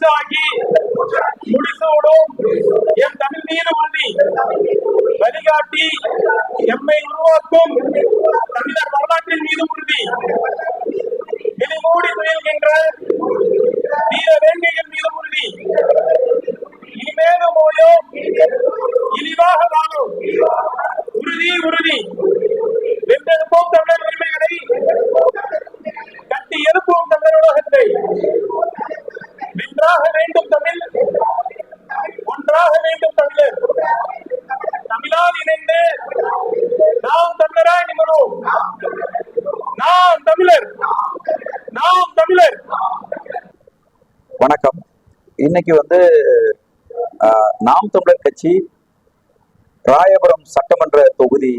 மூச்சாகி Mudisoodum M Tamil மீது உறுதி வழிகாட்டி எம்மை உருவாக்கும் தமிழர் வரலாற்றின் மீது உறுதி இடிமூடி துயில்கின்ற வீர வேங்கைகள் மீது உறுதி இனிமேலும் ஓயோம் இழிவாக வாழும் உறுதி உறுதி வென்றெடுப்போம் தமிழர் உரிமைகளை கட்டி எழுப்புவோம் தமிழர் உலகத்தை வென்றாக வேண்டும் தமிழ் ஒன்றாக வேண்டும் தமிழர் தமிழால் இணைந்து நாம் தமிழராய் நிமிர்வோம் நாம் தமிழர் நாம் தமிழர். வணக்கம். இன்னைக்கு நாம் தமிழர் கட்சி ராயபுரம் சட்டமன்ற தொகுதி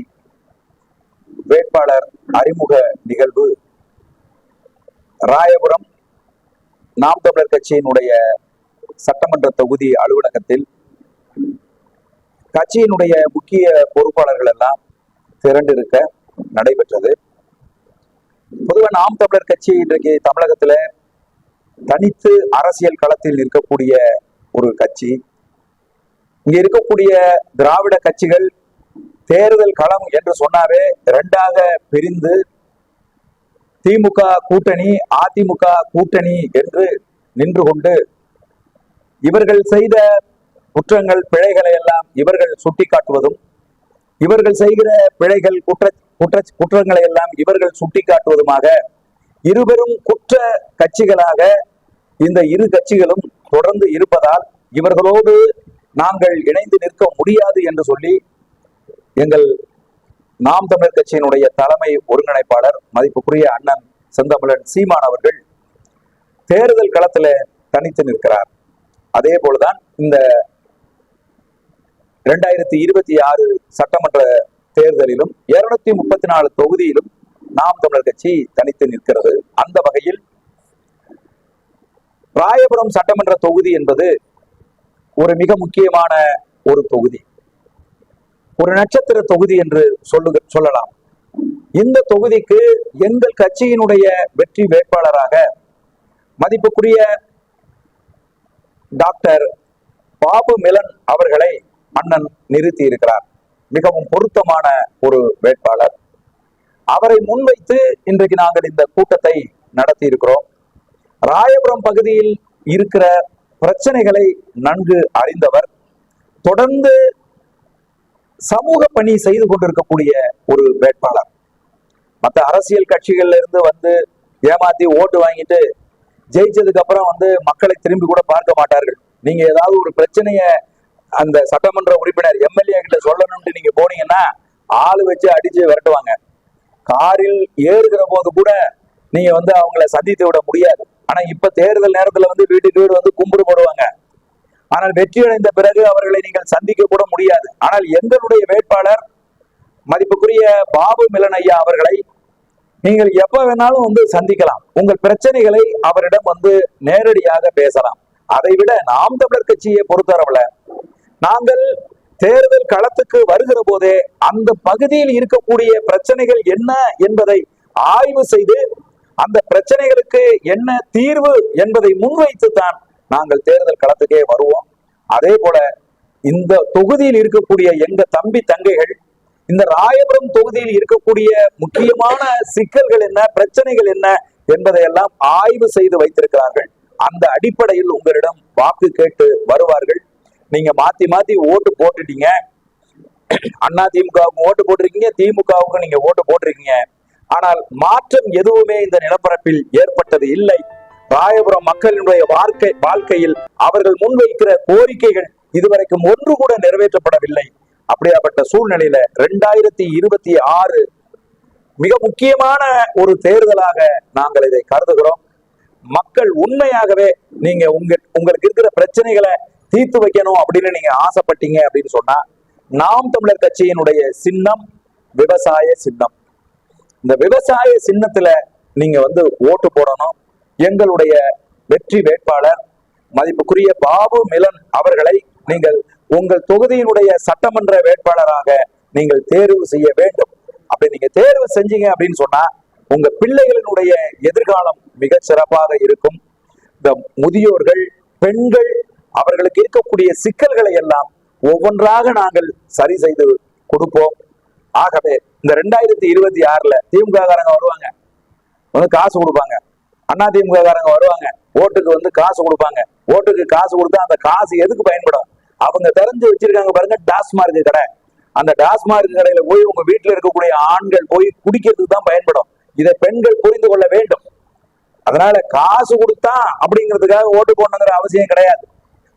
வேட்பாளர் அறிமுக நிகழ்வு ராயபுரம் நாம் தமிழர் கட்சியினுடைய சட்டமன்ற தொகுதி அலுவலகத்தில் கட்சியினுடைய முக்கிய பொறுப்பாளர்கள் எல்லாம் திரண்டிருக்க நடைபெற்றது. பொதுவாக நாம் தமிழர் கட்சி இன்றைக்கு தமிழகத்துல தனித்து அரசியல் களத்தில் இருக்கக்கூடிய ஒரு கட்சி. இங்க இருக்கக்கூடிய திராவிட கட்சிகள் தேர்தல் களம் என்று சொன்னாவே இரண்டாக பிரிந்து திமுக கூட்டணி அதிமுக கூட்டணி என்று நின்று கொண்டு இவர்கள் செய்த குற்றங்கள் பிழைகளை எல்லாம் இவர்கள் சுட்டிக்காட்டுவதும் இவர்கள் செய்கிற பிழைகள் குற்றங்களை எல்லாம் இவர்கள் சுட்டிக்காட்டுவதுமாக இருவரும் குற்ற கட்சிகளாக இந்த இரு கட்சிகளும் தொடர்ந்து இருப்பதால் இவர்களோடு நாங்கள் இணைந்து நிற்க முடியாது என்று சொல்லி எங்கள் நாம் தமிழர் கட்சியினுடைய தலைமை ஒருங்கிணைப்பாளர் மதிப்புக்குரிய அண்ணன் செந்தமிழன் சீமான் அவர்கள் தேர்தல் களத்துல தனித்து நிற்கிறார். அதே போலதான் இந்த 2026 சட்டமன்ற தேர்தலிலும் 234 தொகுதியிலும் நாம் தமிழர் கட்சி தனித்து நிற்கிறது. அந்த வகையில் ராயபுரம் சட்டமன்ற தொகுதி என்பது ஒரு மிக முக்கியமான ஒரு தொகுதி, ஒரு நட்சத்திர தொகுதி என்று சொல்லலாம். இந்த தொகுதிக்கு எங்கள் கட்சியினுடைய வெற்றி வேட்பாளராக மதிப்புக்குரிய டாக்டர் பாபு மிலன் அவர்களை அண்ணன் நிறுத்தி இருக்கிறார். மிகவும் பொருத்தமான ஒரு வேட்பாளர். அவரை முன்வைத்து இன்றைக்கு நாங்கள் இந்த கூட்டத்தை நடத்தி இருக்கிறோம். ராயபுரம் பகுதியில் இருக்கிற பிரச்சனைகளை நன்கு அறிந்தவர், தொடர்ந்து சமூக பணி செய்து கொண்டிருக்கக்கூடிய ஒரு வேட்பாளர். மற்ற அரசியல் கட்சிகள்ல இருந்து ஏமாத்தி ஓட்டு வாங்கிட்டு ஜெயிச்சதுக்கு அப்புறம் மக்களை திரும்பி கூட பார்க்க மாட்டார்கள். நீங்க ஏதாவது ஒரு பிரச்சனைய அந்த சட்டமன்ற உறுப்பினர் எம்எல்ஏ கிட்ட சொல்லணும்னு நீங்க போனீங்கன்னா ஆளு வச்சு அடிச்சு விரட்டுவாங்க. காரில் ஏறுகிற போது கூட நீங்க அவங்கள சந்தித்து விட முடியாது. ஆனா இப்ப தேர்தல் நேரத்துல வீட்டுக்கு வீடு கும்பிடு போடுவாங்க. ஆனால் வெற்றி அடைந்த பிறகு அவர்களை நீங்கள் சந்திக்க கூட முடியாது. ஆனால் எங்களுடைய வேட்பாளர் மதிப்புக்குரிய பாபு மிலன் ஐயா அவர்களை நீங்கள் எப்ப வேணாலும் சந்திக்கலாம். உங்கள் பிரச்சனைகளை அவரிடம் நேரடியாக பேசலாம். அதை விட நாம் தமிழர் கட்சியை பொறுத்தவரை நாங்கள் தேர்தல் களத்துக்கு வருகிற போதே அந்த பகுதியில் இருக்கக்கூடிய பிரச்சனைகள் என்ன என்பதை ஆய்வு செய்து அந்த பிரச்சனைகளுக்கு என்ன தீர்வு என்பதை முன்வைத்து தான் நாங்கள் தேர்தல் களத்துக்கே வருவோம். அதே போல இந்த தொகுதியில் இருக்கக்கூடிய எங்க தம்பி தங்கைகள் இந்த ராயபுரம் தொகுதியில் இருக்கக்கூடிய முக்கியமான சிக்கல்கள் என்ன, பிரச்சனைகள் என்ன என்பதையெல்லாம் ஆய்வு செய்து வைத்திருக்கிறார்கள். அந்த அடிப்படையில் உங்களிடம் வாக்கு கேட்டு வருவார்கள். நீங்க மாத்தி மாத்தி ஓட்டு போட்டுட்டீங்க. அண்ணா திமுகவுக்கு ஓட்டு போட்டிருக்கீங்க, திமுகவுக்கு நீங்க ஓட்டு போட்டிருக்கீங்க. ஆனால் மாற்றம் எதுவுமே இந்த நிலப்பரப்பில் ஏற்பட்டது இல்லை. ராயபுரம் மக்களினுடைய வாழ்க்கையில் அவர்கள் முன்வைக்கிற கோரிக்கைகள் இதுவரைக்கும் ஒன்று கூட நிறைவேற்றப்படவில்லை. அப்படியாப்பட்ட சூழ்நிலையில 2026 மிக முக்கியமான ஒரு தேர்தலாக நாங்கள் இதை கருதுகிறோம். மக்கள் உண்மையாகவே நீங்க உங்களுக்கு இருக்கிற பிரச்சனைகளை தீர்த்து வைக்கணும் அப்படின்னு நீங்க ஆசைப்பட்டீங்க அப்படின்னு சொன்னா நாம் தமிழர் கட்சியினுடைய சின்னம் விவசாய சின்னம். இந்த விவசாய சின்னத்துல நீங்க ஓட்டு போடணும். எங்களுடைய வெற்றி வேட்பாளர் மதிப்புக்குரிய பாபு மிலன் அவர்களை நீங்கள் உங்கள் தொகுதியினுடைய சட்டமன்ற வேட்பாளராக நீங்கள் தேர்வு செய்ய வேண்டும். அப்படி நீங்க தேர்வு செஞ்சீங்க அப்படின்னு சொன்னா உங்க பிள்ளைகளினுடைய எதிர்காலம் மிக சிறப்பாக இருக்கும். இந்த முதியோர்கள், பெண்கள் அவர்களுக்கு இருக்கக்கூடிய சிக்கல்களை எல்லாம் ஒவ்வொன்றாக நாங்கள் சரி செய்து கொடுப்போம். ஆகவே இந்த 2026 திமுக காரங்க வருவாங்க, வந்து காசு கொடுப்பாங்க. அதிமுக காரங்க வருவாங்க, ஓட்டுக்கு வந்து காசு கொடுப்பாங்க. ஓட்டுக்கு காசு கொடுத்தா அந்த காசு எதுக்கு பயன்படும்? அவங்க தெரிஞ்சு வச்சிருக்காங்க பாருங்க, டாஸ்மார்க் கடை. அந்த டாஸ்மார்க் கடையில போய் உங்க வீட்டுல இருக்கக்கூடிய ஆண்கள் போய் குடிக்கிறதுக்கு தான் பயன்படும். இதை பெண்கள் புரிந்து கொள்ள வேண்டும். அதனால காசு கொடுத்தா அப்படிங்கிறதுக்காக ஓட்டு போடணுங்கிற அவசியம் கிடையாது.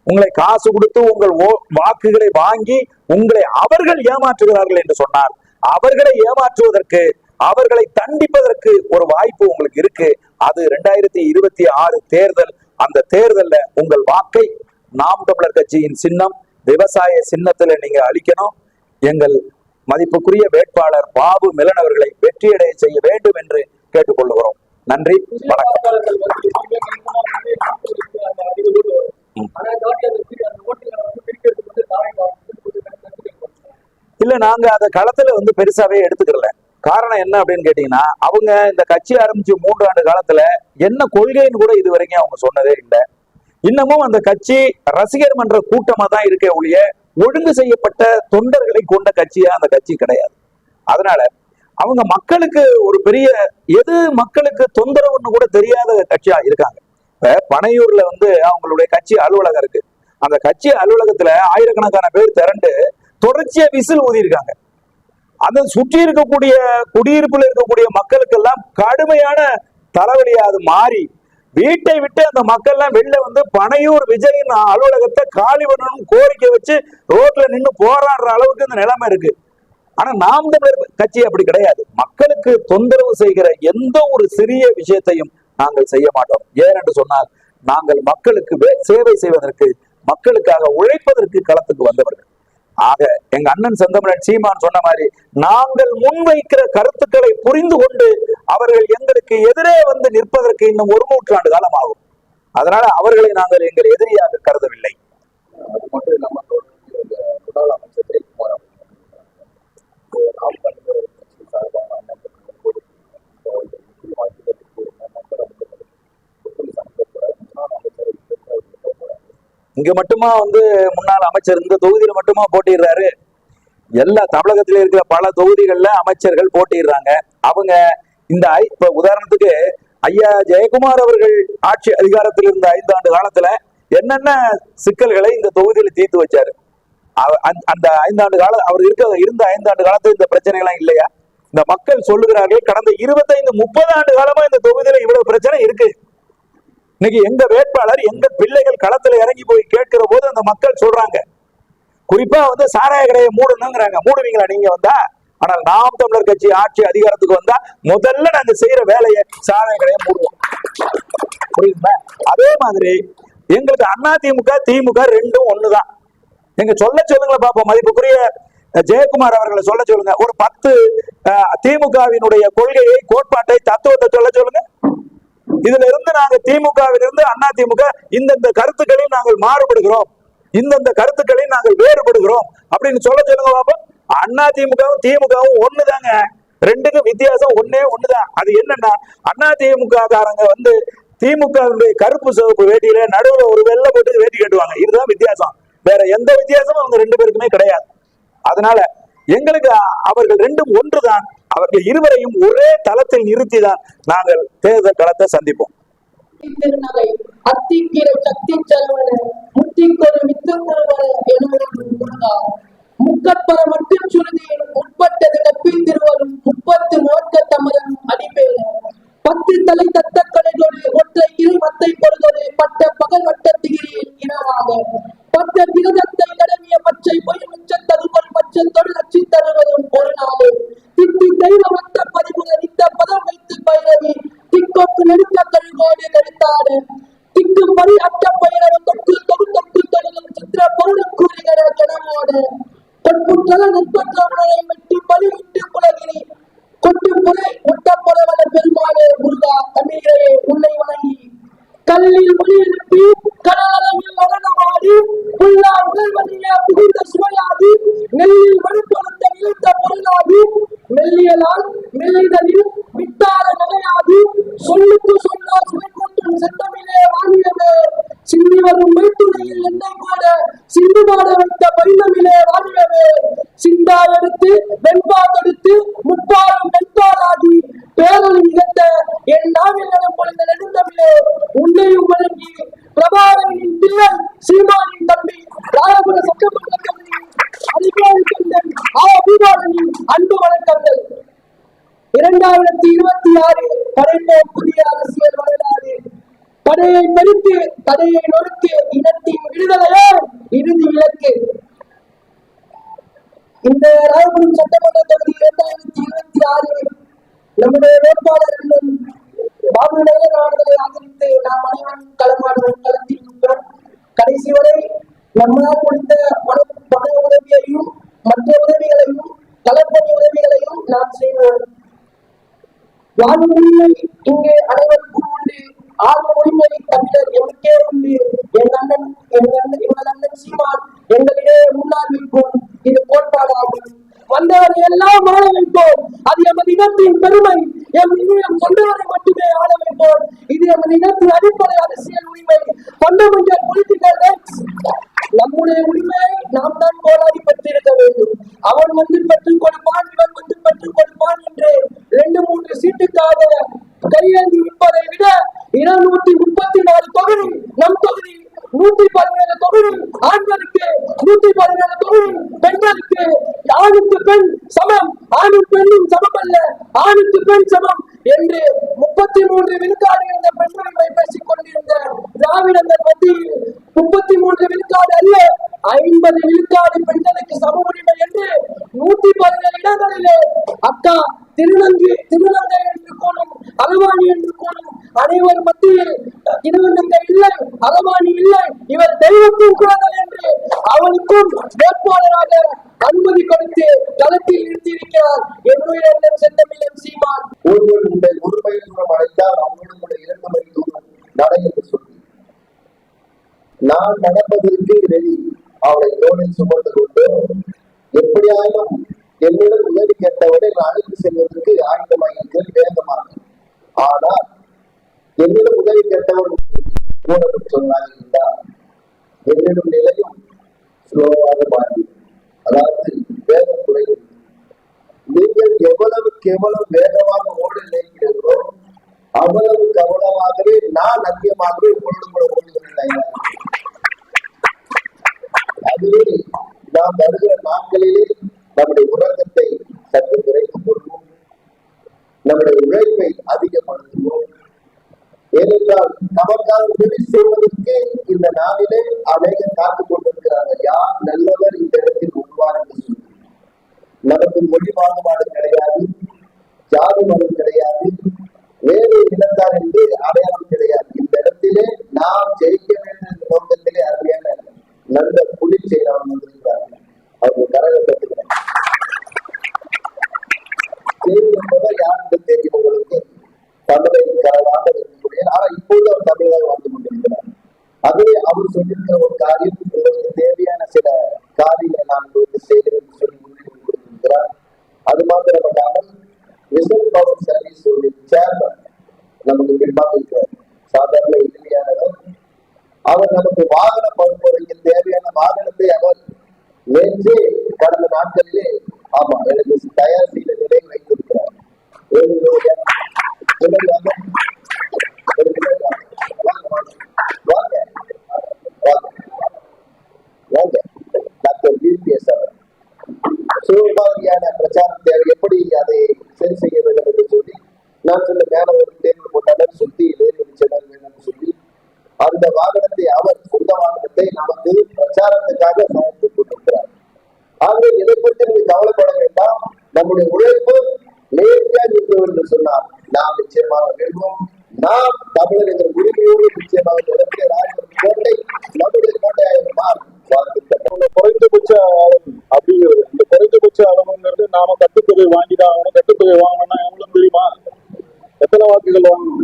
உங்களை காசு கொடுத்து உங்கள் வாக்குகளை வாங்கி உங்களை அவர்கள் ஏமாற்றுகிறார்கள் என்று சொன்னால், அவர்களை ஏமாற்றுவதற்கு, அவர்களை தண்டிப்பதற்கு ஒரு வாய்ப்பு உங்களுக்கு இருக்கு. அது 2026 தேர்தல். அந்த தேர்தல்ல உங்கள் வாக்கை நாம் தமிழர் கட்சியின் சின்னம் விவசாய சின்னத்துல நீங்க அளிக்கணும். எங்கள் மதிப்புக்குரிய வேட்பாளர் பாபு மிலன் அவர்களை வெற்றியடைய செய்ய வேண்டும் என்று கேட்டுக்கொள்கிறோம். நன்றி, வணக்கம். இல்ல, நாங்க அந்த களத்துல வந்து பெருசாவே எடுத்துக்கல. காரணம் என்ன அப்படின்னு கேட்டீங்கன்னா, அவங்க இந்த கட்சி ஆரம்பிச்சு 3 ஆண்டு காலத்துல என்ன கொள்கைன்னு கூட இது வரைக்கும் அவங்க சொன்னதே இல்லை. இன்னமும் அந்த கட்சி ரசிகர் மன்ற கூட்டமா தான் இருக்க ஒழிய ஒழுங்கு செய்யப்பட்ட தொண்டர்களை கொண்ட கட்சியா அந்த கட்சி கிடையாது. அதனால அவங்க மக்களுக்கு ஒரு பெரிய எது மக்களுக்கு தொந்தரவுன்னு கூட தெரியாத கட்சியா இருக்காங்க. இப்ப பனையூர்ல வந்து அவங்களுடைய கட்சி அலுவலகம் இருக்கு. அந்த கட்சி அலுவலகத்துல ஆயிரக்கணக்கான பேர் திரண்டு தொடர்ச்சியா விசில் ஊதி இருக்காங்க. அதை சுற்றி இருக்கக்கூடிய குடியிருப்புல இருக்கக்கூடிய மக்களுக்கு எல்லாம் கடுமையான தலைவலியா அது மாறி வீட்டை விட்டு அந்த மக்கள் எல்லாம் வெளில வந்து பனையூர் விஜயின் அலுவலகத்தை காலி பண்ணணும் கோரிக்கை வச்சு ரோட்ல நின்று போராடுற அளவுக்கு இந்த நிலைமை இருக்கு. ஆனா நாம் தமிழர் கட்சி அப்படி கிடையாது. மக்களுக்கு தொந்தரவு செய்கிற எந்த ஒரு சிறிய விஷயத்தையும் நாங்கள் செய்ய மாட்டோம். ஏனென்று சொன்னால், நாங்கள் மக்களுக்கு சேவை செய்வதற்கு, மக்களுக்காக உழைப்பதற்கு களத்துக்கு வந்தவர்கள். ஆக எங்க அண்ணன் செந்தமிழன் சீமான் சொன்ன மாதிரி, நாங்கள் முன்வைக்கிற கருத்துக்களை புரிந்து கொண்டு அவர்கள் எங்களுக்கு எதிரே வந்து நிற்பதற்கு இன்னும் 1 நூற்றாண்டு காலம் ஆகும். அதனால அவர்களை நாங்கள் எங்கள் எதிரியாக கருதவில்லை. அது மட்டும் இல்லாம முன்னாள் அமைச்சர் ஜெயக்குமார் இங்க மட்டுமா வந்து முன்னாள் அமைச்சர் இந்த தொகுதியில மட்டுமா போட்டிடுறாரு? எல்லா தமிழகத்தில இருக்கிற பல தொகுதிகள்ல அமைச்சர்கள் போட்டிடுறாங்க. அவங்க இந்த இப்ப உதாரணத்துக்கு ஐயா ஜெயக்குமார் அவர்கள் ஆட்சி அதிகாரத்தில் இருந்த 5 ஆண்டு காலத்துல என்னென்ன சிக்கல்களை இந்த தொகுதியில தீர்த்து வச்சாரு? அந்த 5 ஆண்டு காலம் அவர் இருந்த 5 ஆண்டு காலத்துல இந்த பிரச்சனை எல்லாம் இல்லையா? இந்த மக்கள் சொல்லுகிறார்கள், கடந்த 25-30 ஆண்டு காலமா இந்த தொகுதியில இவ்வளவு பிரச்சனை இருக்கு. இன்னைக்கு எங்க வேட்பாளர், எங்க பிள்ளைகள் களத்துல இறங்கி போய் கேட்கிற போது அந்த மக்கள் சொல்றாங்க, குறிப்பா வந்து சாராய கடையை மூடணுங்கிறாங்க. மூடுவீங்களா நீங்க வந்தா? ஆனால் நாம் தமிழர் கட்சி ஆட்சி அதிகாரத்துக்கு வந்தா முதல்ல நாங்க செய்யற வேலையை சாராய கடையை மூடுவோம். புரியுதுங்களா? அதே மாதிரி எங்களுக்கு அதிமுக திமுக ரெண்டும் ஒண்ணுதான். எங்க சொல்லுங்களா பாப்போம். மதிப்புக்குரிய ஜெயக்குமார் அவர்களை சொல்ல சொல்லுங்க. ஒரு 10 திமுகவினுடைய கொள்கையை, கோட்பாட்டை, தத்துவத்தை சொல்லுங்க. இதுல இருந்து நாங்க திமுகவிலிருந்து அதிமுக இந்தந்த கருத்துக்களில் நாங்கள் மாறுபடுகிறோம், இந்தந்த கருத்துக்களில் நாங்கள் வேறுபடுகிறோம் அப்படின்னு சொல்லுங்க பாப்போம். அதிமுகவும் திமுகவும் ஒண்ணுதாங்க. ரெண்டுக்கும் வித்தியாசம் ஒண்ணுதான். அது என்னன்னா, அதிமுக காரங்க வந்து திமுக கருப்பு சிவப்பு வேட்டியில நடுவுல ஒரு வெள்ளை போட்டு வேட்டி கட்டுவாங்க. இதுதான் வித்தியாசம். வேற எந்த வித்தியாசமும் அவங்க 2 பேருக்குமே கிடையாது. அதனால எங்களுக்கு அவர்கள் ரெண்டும் ஒன்றுதான். அவர்கள் இருவரையும் ஒரே தளத்தில் நிறுத்திதான் நாங்கள் தேர்தல் களத்தை சந்திப்போம். முக்கப்பர மட்டும் சுருதியில் உட்பட்டது கற்பில் திருவரும் 30 நோக்க தமரும் அடிப்பேன் 10 தலை தத்த கலைகளோடு ஒற்றை இரு மத்தை பொருளோடு பட்ட பகல் வட்ட திகிரியில் இனமாக 10 விரதத்தை கடமிய பச்சை பொய் மிச்சத்தருவல் பச்சத்தோடு லட்சி தருவதும் ஒரு நாளே திட்டி தெய்வமற்ற பதிவுல நித்த பதம் வைத்து பயிரவி திக்கொக்கு நெருக்க கழுகோடு கழித்தாடு திக்கு பறி அட்ட பயிரவும் தொக்கு தொகுத்தொக்கு தொழிலும் சித்திர பொருளும் கூறுகிற ஜனமோடு பொற்புற்றல நுட்பற்ற உடலை வெட்டி பலி விட்டு புலகிரி கொட்டு புலை ஒட்ட புலவன பெருமாளே முருகா தமிழரே உன்னை வணங்கி கல்லில் ஒளியெழுப்பி கடலளவில் நடனமாடி புல்லா உடல்வழிய புகுந்த சுவையாடி நெல்லில் வலுப்படுத்த இழுத்த பொருளாடி மெல்லியலால் மெல்லிதலில் விட்டார நகையாடி சொல்லுக்கு சொன்னா சுவை கொட்டும் செந்தமிழே வாழியவே சிந்தி வரும் எடுத்து வெண்பா தொடுத்து முப்பாலும் வெண்பாலாகி பேரொழி நிகழ்த்த என் நாவில் நலம் பொழுத நெடுந்தமிழே உன்னையும் வழங்கி பிரபாகரனின் பிள்ளை சீமானின் தம்பி ராயபுர சட்டமன்ற தொகுதி அதிகாரி தொண்டன் அபூபாலனின் அன்பு வணக்கங்கள். 2026 படைப்போம் புதிய அரசியல் வரலாறு. படையை பெருத்து தடையை நொறுக்கு இனத்தின் விடுதலையே இறுதி இலக்கு. இந்த ராயபுரம் சட்டமன்ற தொகுதி 2026 நம்முடைய வேட்பாளர் பாபு அவர்களை ஆதரித்து நாம் அனைவரும் களமாடுவோம், களத்தில் இருக்கிறோம். கடைசி வரை நம்மால் முடிந்த பண உதவியையும் மற்ற உதவிகளையும் களப்பணி உதவிகளையும் நாம் செய்வோம். வாழ்வு உரிமை இங்கே அனைவருக்கும் உண்டு. ஆழ்வு உரிமை தமிழர் எமக்கே உண்டு. எங்கள் அண்ணன் சீமான் எங்களிடையே முன்னால் நிற்கும். இது கோட்பாடாகும். வந்தவரை எல்லாம் ஆள வைப்போம். அது எமது இனத்தின் பெருமை. எம் இனம் கொண்டவரை மட்டுமே ஆள வைப்போம். இது எமது இனத்தின் அடிப்படை அரசியல் உரிமை. Fundamental political rights. நம்முடைய உரிமையை நாம் தான் போராடி பெற்றிருக்க வேண்டும். அவன் வந்து பெற்றுக் கொடுப்பான், இவன் வந்து பெற்றுக் கொடுப்பான் என்று 2-3 சீட்டுக்காக கையேந்தி நிற்பதை விட 234 தொகுதி நம் தொகுதி, 117 தொகுதி ஆண்களுக்கு, 117 தொகுதி பெண்களுக்கு, ஆணுக்கு பெண் சமம், ஆணும் பெண்ணும் சமம் அல்ல, ஆணுக்கு பெண் சமம் என்று 33 விழுக்காடு இருந்த பெண்ணுரிமை பேசிக் கொண்டிருந்த திராவிடங்கள் மத்தியில் 33 விழுக்காடு அல்ல 50 விழுக்காடு பெண்களுக்கு சம உரிமை என்று 117 இடங்களிலே அக்கா திருநங்கை என்று கூறும், அகவாணி என்று கூறும் அனைவர் மத்தியில் திருநங்கை இல்லை, அகவாணி இல்லை, இவர் தெய்வத்தின் குழந்தை என்று அவனுக்கும் வேட்பாளராக அனுமதி கொடுத்து களத்தில் நிறுத்தியிருக்கிறார் என்னுடைய செந்தமிழன் சீமான். ஒருவர் உங்கள் ஒரு மைல் தூரம் அடைந்தால் அவனோடு கூட 2 மைல் தூரம் நடை என்று சொல்லி நான் நடப்பதற்கு ரெடி. அவளை தோளில் சுமந்து கொண்டு எப்படியாலும் என்னிடம் உதவி கேட்டவரை நான் அழைத்து செல்வதற்கு ஆயுதமாயிருக்கிறேன் வேகமாக. ஆனால் என்னிடம் உதவி கேட்டவர் கூட சொன்னாங்க இருந்தால் என்னிடம் நிலையும் ஸ்லோவாக மாறி, அதாவது வேகம் குறையும். நீங்கள் எவ்வளவு வேகமாக ஓட நினைக்கிறீர்களோ அவ்வளவுக்கு அவ்வளவாகவே நான் அதிகமாகவே உங்களோடு கூட ஓடுகிறேன். அதுவே நாம் வருகிற நாட்களிலே நம்முடைய உறக்கத்தை சற்று குறைத்துக் கொள்வோம், நம்முடைய உழைப்பை அதிகப்படுத்துவோம். ஏனென்றால் நமக்காக உதவி செய்வதற்கு இந்த நாளிலே அநேகர் காத்துக் கொண்டிருக்கிறார்கள். யார் நல்லவர் இந்த இடத்தில் உருவார் என்று சொல்லி. நமக்கு மொழி பாகுபாடு கிடையாது, ஜாதி மதம் கிடையாது, வேறு இனத்தார் என்று அடையாளம் கிடையாது. இந்த இடத்திலே நாம் ஜெயிக்க வேண்டும் என்ற நோக்கத்திலே அருமையான நல்ல புலி செய்யலாம் வந்திருக்கிறார்கள். அவர்கள் கரகத்துக்கிறேன் செய்தி என்பவர் யாருக்கு தெரியும் உங்களுக்கு? தமிழை கரவாக இருக்கக்கூடிய, ஆனால் இப்போது அவர் தமிழாக வாழ்ந்து கொண்டிருக்கிறார். அதுவே அவர் சொல்லியிருக்கிற ஒரு காரியம், உங்களுக்கு தேவையான சில காரியங்களை நான் உங்களுக்கு செய்கிறேன் சொல்லி உறுதி கொடுத்திருக்கிறார். அது மாத்திரமல்லாமல் ரிசர்வ் பவர் சர்வீஸ் சேர்மன் நமக்கு பின்பாக இருக்கிறார். சாதாரண எளிமையானவர். அவர் நமக்கு வாகன பருப்புரைக்கு தேவையான வாகனத்தை அவர் நேற்று கடந்த நாட்களிலே எனக்கு தயார் செய்த நிலையில் வைத்திருக்கிறார். டாக்டர் பிபிஎஸ் அவர் சிவபாதியான பிரச்சாரம் தேவை, எப்படி அதை சரி செய்ய வேண்டும் என்று சொல்லி நான் சொன்ன மேல ஒரு தேர்வு போட்டாலும் சுத்தி வேணும் வேணும்னு சொல்லி அந்த வாகனத்தை அவர் சொந்த வாகனத்தை நமக்கு பிரச்சாரத்துக்காக சமர்ப்பித்து கொண்டிருக்கிறார். ஆகவே இதை பற்றி நீங்க கவலைப்பட வேண்டாம். நம்முடைய உழைப்பு நேர்த்தியாக இருக்கும் என்று சொன்னார் நாம் நிச்சயமாக வெல்வோம். நாம் தமிழர் என்ற உரிமையோடு நிச்சயமாக நிரம்பிய ராஜபுரம் கோட்டை நம்முடைய கோட்டையாக மாறும். குறைந்தபட்ச அப்படிங்கிறது, இந்த குறைந்தபட்ச அளவுங்கிறது நாம கட்டுத்தொகை வாங்கிதான் ஆகணும். கட்டுத்தொகை வாங்கணும்னா எவ்வளவு தெரியுமா? எத்தனை வாக்குகள் வாங்கணும்?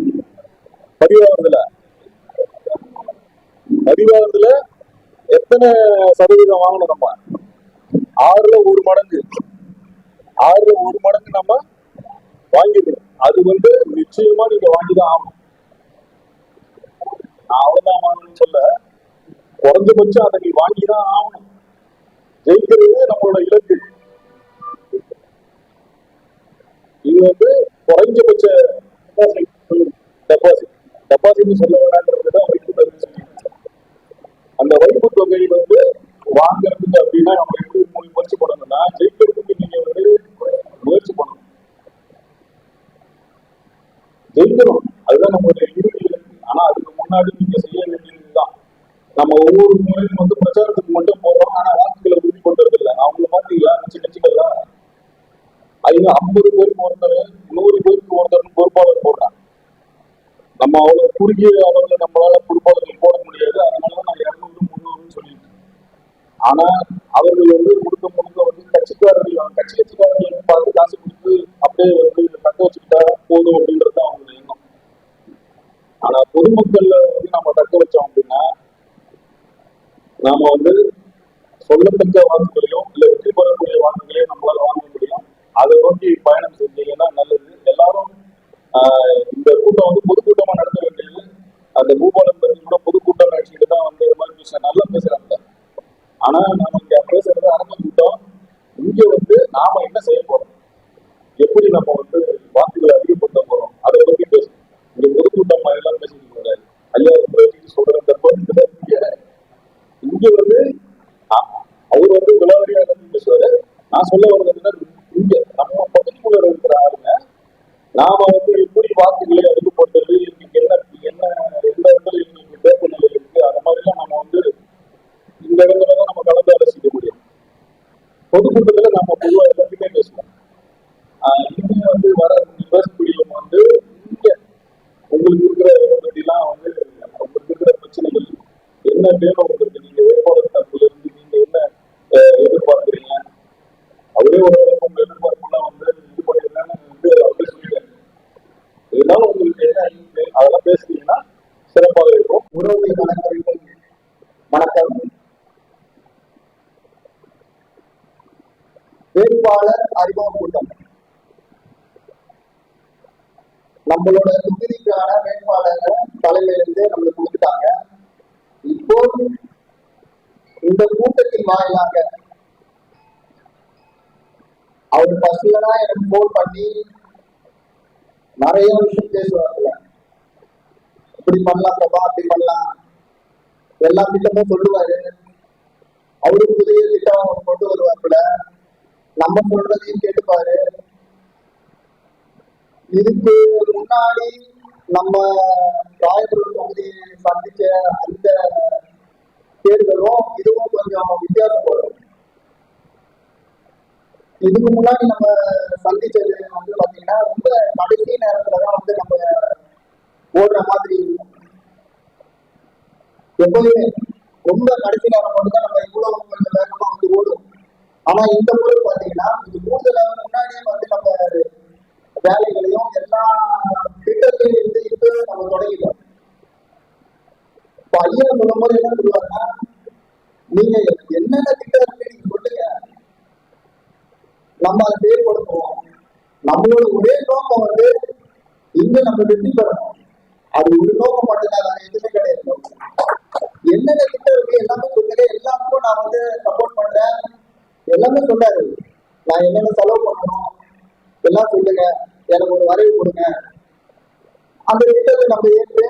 பதிவாகிறதுல எத்தனை சதவீதம் வாங்கணும்? நம்ம 6ல் 1 மடங்கு, 6ல் 1 மடங்கு நம்ம வாங்கிடணும். அது நிச்சயமா நீங்க வாங்கிதான் ஆகணும். நான் அவ்வளவுதான் வாங்கணும்னு சொல்ல, குறைஞ்சபட்சம் அதை நீ வாங்கிதான் ஆகணும். ஜெயிக்கிறது நம்மளோட இலக்கு. குறைஞ்சபட்ச டெபாசிட் சொல்ல வேண்டாம்ன்றதுதான் வைப்பு தொகை சொல்லிட்டு அந்த வைப்பு தொகை வந்து வாங்குறதுக்கு அப்படின்னா நம்ம எப்படி முயற்சி பண்ணணும்னா ஜெயிக்கிறதுக்கு நீங்க வந்து முயற்சி பண்ணணும், ஜெயிக்கணும். அதுதான் நம்மளுடைய இறுதி இலக்கு. ஆனா அதுக்கு முன்னாடி நீங்க செய்ய வேண்டியதுதான். நம்ம ஒவ்வொரு முறையும் வந்து பிரச்சாரத்துக்கு மட்டும் போறோம், ஆனா வாக்குகளை உறுதி பண்றது இல்லை. அவங்கள பாத்தீங்களா கட்சிகள்லாம் 50 பேருக்கு ஒருத்தர் 100 பேருக்கு ஒருத்தர் பொறுப்பாளர் போடுறாங்க. நம்ம அவ்வளவு குறுகிய அளவுல நம்மளால பொறுப்பாளர்கள் போட முடியாது. அதனாலதான் நான் 200 300 சொல்லிட்டு. ஆனா அவர்கள் வந்து முழுக்க முழுக்க வந்து கட்சிக்காரர்களுக்கு பார்த்து காசு கொடுத்து அப்படியே வந்து தக்க வச்சுக்கிட்டா போதும் அப்படின்றது அவங்களோட எண்ணம். ஆனா பொதுமக்கள்ல வந்து நம்ம தக்க வச்சோம் அப்படின்னா நாம வந்து சொல்லத்தக்க வாக்குகளையும் இல்ல வெற்றி பெறக்கூடிய வாக்குகளையும் நம்மளால வாங்க முடியும். அதை நோக்கி பயணம் செஞ்சீங்கன்னா நல்லது. எல்லாரும் இந்த கூட்டம் வந்து பொதுக்கூட்டமா நடத்த வேண்டியது. அந்த பூபாலம் பற்றி கூட பொதுக்கூட்டம் நினைச்சுட்டு தான் வந்து இந்த மாதிரி விஷயம் நல்லா பேசுறாங்க. ஆனா நாம இங்க பேசுறது அரங்க கூட்டம். இங்க வந்து நாம என்ன செய்ய போறோம், எப்படி நம்ம வந்து வாக்குகளை அதிகப்படுத்த போறோம், அதை பத்தி பேசணும். இங்க பொதுக்கூட்டம் எல்லாம் பேசிட்டு இருக்காரு. ஐயா சொல்றேன் இங்க வந்து அவர் வந்து விலாவரியாக பேசுவாரு. நான் சொல்ல வர்றது இங்க நம்ம பகுதிக்குள்ள இருக்கிற ஆளுங்க நாம வந்து எப்படி வாக்குகளை அதிகப்படுத்துறது, இன்னைக்கு என்ன என்ன எந்த இடத்துல இன்னைக்கு தேர்தல் நிலை இருக்கு, அந்த மாதிரி எல்லாம் நம்ம வந்து இந்த இடத்துலதான் நம்ம கலந்து ஆலோசிக்க முடியும். பொதுக்கூட்டத்துல நம்ம பொதுவா எல்லாத்தையுமே பேசலாம். இனிமே வந்து வர பேசக்கூடியவங்க வந்து இங்க உங்களுக்கு இருக்கிற பற்றிலாம் வந்து உங்களுக்கு இருக்கிற பிரச்சனைகள் என்ன வேணும், உங்களுக்கு நீங்க வேட்பாளர் தரப்புல இருந்து நீங்க என்ன எதிர்பார்க்குறீங்க, அவரே ஒரு உங்க எதிர்பார்ப்புலாம் வந்து இது பண்ணிருக்கான்னு வந்து அவரே சொல்லிட்டாரு. இதனால உங்களுக்கு என்ன அதெல்லாம் பேசுனீங்கன்னா சிறப்பாக இருக்கும். உறவுகள் வணக்கம். வணக்கம். வேட்பாளர் அறிமுக கூட்டம். நம்மளோட தொகுதிக்கான வேட்பாளரை தலைமையிலிருந்து நம்மளுக்கு கொடுத்துட்டாங்க. இப்போ இந்த கூட்டத்தின் வாயிலாக அவர் பர்சனலா எனக்கு போன் பண்ணி நிறைய விஷயம் பேசுவாங்கல்ல, இப்படி பண்ணலாம் பாப்பா, அப்படி பண்ணலாம், எல்லா திட்டமும் சொல்லுவாரு. அவருக்கு புதிய திட்டம் கொண்டு வருவாப்புல, நம்ம சொல்றதையும் கேட்டுப்பாரு. இதுக்கு முன்னாடி நம்ம ராயபுரம் தொகுதியை சந்திச்ச அந்த தேர்தலும் இதுவும் கொஞ்சம் வித்தியாசப்படும். இதுக்கு முன்னாடி நம்ம சந்திச்சது வந்து பாத்தீங்கன்னா ரொம்ப கடைசி நேரத்துலதான் வந்து நம்ம ஓடுற மாதிரி இருக்கும். எப்போதுமே ரொம்ப கடைசி நேரம் மட்டும்தான் நம்ம இவ்வளவு கொஞ்சம் வேகமா வந்து ஓடும். ஆனா இந்த முறை பாத்தீங்கன்னா இது கூடுதலாக முன்னாடியே வந்து நம்ம வேலைகளையும் எல்லா திட்டத்தையும் இருந்து இப்போ நம்ம தொடங்கிட்டோம். இப்ப ஐயா சொல்லும் போது என்ன சொல்லுவாங்கன்னா, நீங்க என்னென்ன திட்டம் இருக்கு நீங்க சொல்லுங்க, நம்ம அதை செயல்படுத்துவோம். நம்மளோட ஒரே நோக்கம் வந்து இங்க நம்ம வெற்றி பெறணும். அது ஒரு நோக்கம் மட்டும்தான், வேற எதுவுமே கிடையாது. என்னென்ன திட்டம் இருக்கு எல்லாமே சொல்லுங்க, எல்லாருக்கும் நான் வந்து சப்போர்ட் பண்றேன், எல்லாமே சொன்னாரு. நான் என்னென்ன செலவு பண்ணணும் எல்லாம் சொல்லுங்க, எனக்கு ஒரு வரைவு கொடுங்க, அந்த திட்டத்தை நம்ம ஏற்று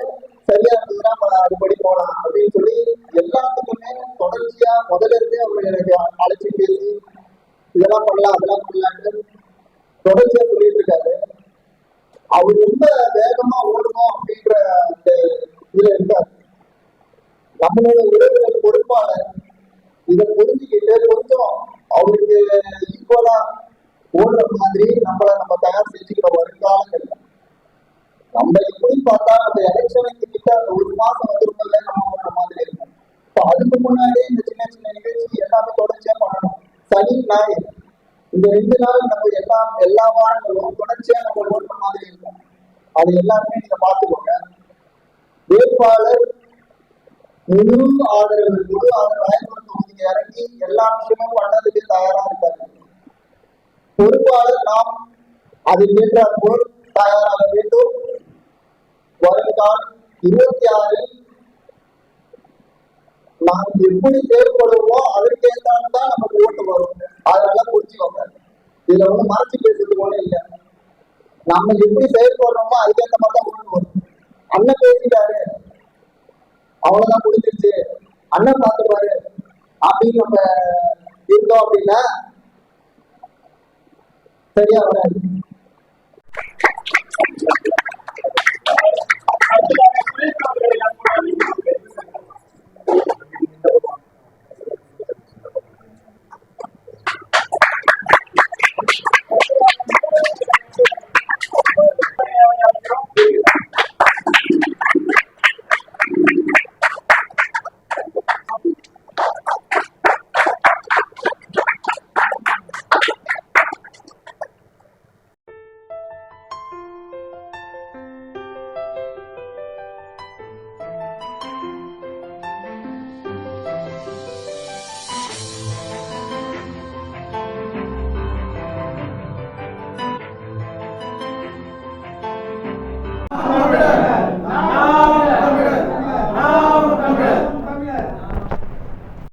சரியா இருந்ததுன்னா நம்ம அதுபடி போகலாம் அப்படின்னு சொல்லி எல்லாத்துக்குமே தொடர்ச்சியா முதல்ல இருந்தே அவர் எனக்கு அழைச்சி பேசி இதெல்லாம் பண்ணலாம் அதெல்லாம் பண்ணலான்னு தொடர்ச்சியா சொல்லிட்டு இருக்காரு. அவர் ரொம்ப வேகமா ஓடணும் அப்படின்ற அந்த இதுல இருக்காரு. நம்மளோட உறவுகள் பொறுப்பாளர் இதை புரிஞ்சுக்கிட்டு கொஞ்சம் அவருக்கு ஈக்குவலா ஓடுற மாதிரி நம்மளை நம்ம தயார் செஞ்சுக்கிற வருங்காலங்கள். நம்ம எப்படி பார்த்தா அந்த எலெக்ஷனுக்கு கிட்ட அந்த ஒரு மாசம் வந்துருக்கல நம்ம ஓடுற மாதிரி இருக்கும். இப்போ அதுக்கு முன்னாடியே இந்த சின்ன சின்ன நிகழ்ச்சி எல்லாமே தொடர்ச்சியா பண்ணணும். சனி ஞாயிறு இந்த 2 நாள் நம்ம எல்லா வாரங்களும் தொடர்ச்சியா நம்ம ஓடுற மாதிரி இருக்கும். அது எல்லாருமே நீங்க பார்த்துக்கோங்க. வேட்பாளர் முழு ஆதரவு ராயபுரம் தொகுதிக்கு இறங்கி எல்லா விஷயமும் பண்ணதுக்கு தயாரா இருக்காங்க. பொறுப்பாளர் நாம் அதில் ஏற்றாற்போல் தயாராக வேண்டும். வருங்கால் 26 நாம் எப்படி செயல்படுவோமோ அதற்கேற்றால்தான் நமக்கு ஓட்டு வரும். அதனால புரிஞ்சுக்கோங்க. இதுல வந்து மறைச்சு பேசுறது ஒண்ணு இல்லை. நம்ம எப்படி செயல்படுறோமோ அதுக்கேற்ற மாதிரி தான் கொண்டு வரும். அண்ணன் பேசிட்டாரு, அவ்வளவுதான் முடிஞ்சிருச்சு, அண்ணன் பார்த்துப்பாரு அப்படின்னு நம்ம இருந்தோம் அப்படின்னா சரியா வராது.